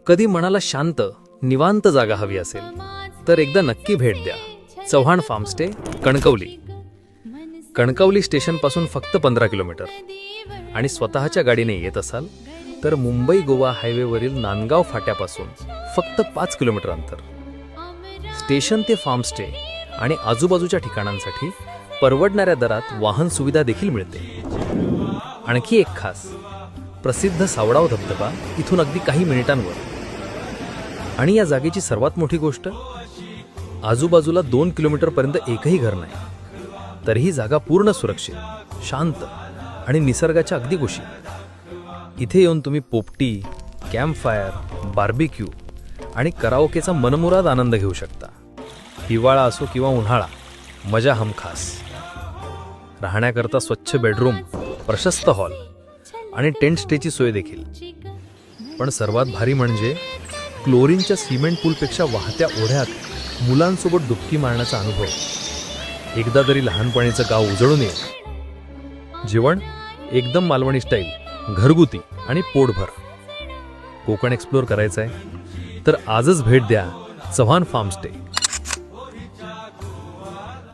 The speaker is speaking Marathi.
कधी मनाला शांत निवांत जागा हवी असेल तर एकदा नक्की भेट द्या चव्हाण फार्मस्टे कणकवली. कणकवली स्टेशनपासून फक्त 15 किलोमीटर आणि स्वतःच्या गाडीने येत असाल तर मुंबई गोवा हायवेवरील नांदगाव फाट्यापासून फक्त 5 किलोमीटर अंतर. स्टेशन ते फार्मस्टे आणि आजूबाजूच्या ठिकाणांसाठी परवडणाऱ्या दरात वाहन सुविधा देखील मिळते. आणखी एक खास, प्रसिद्ध सावडाव धबधबा इथून अगदी काही मिनिटांवर. आणि या जागेची सर्वात मोठी गोष्ट, आजूबाजूला 2 किलोमीटरपर्यंत एकही घर नाही, तरीही जागा पूर्ण सुरक्षित, शांत आणि निसर्गाच्या अगदी कुशीत. इथे येऊन तुम्ही पोपटी, कॅम्पफायर, बार्बिक्यू आणि कराओकेचा मनमुराद आनंद घेऊ शकता. हिवाळा असो किंवा उन्हाळा, मजा हमखास. राहण्याकरता स्वच्छ बेडरूम, प्रशस्त हॉल आणि टेंट स्टेची सोय देखील. पण सर्वात भारी म्हणजे क्लोरीनच्या सिमेंट पूलपेक्षा वाहत्या ओढ्यात मुलांसोबत डुबकी मारण्याचा अनुभव. एकदा तरी लहानपणीचं गाव उजळून येईल. जेवण एकदम मालवणी स्टाईल, घरगुती आणि पोटभर. कोकण एक्सप्लोअर करायचं आहे तर आजच भेट द्या चव्हाण फार्मस्टे.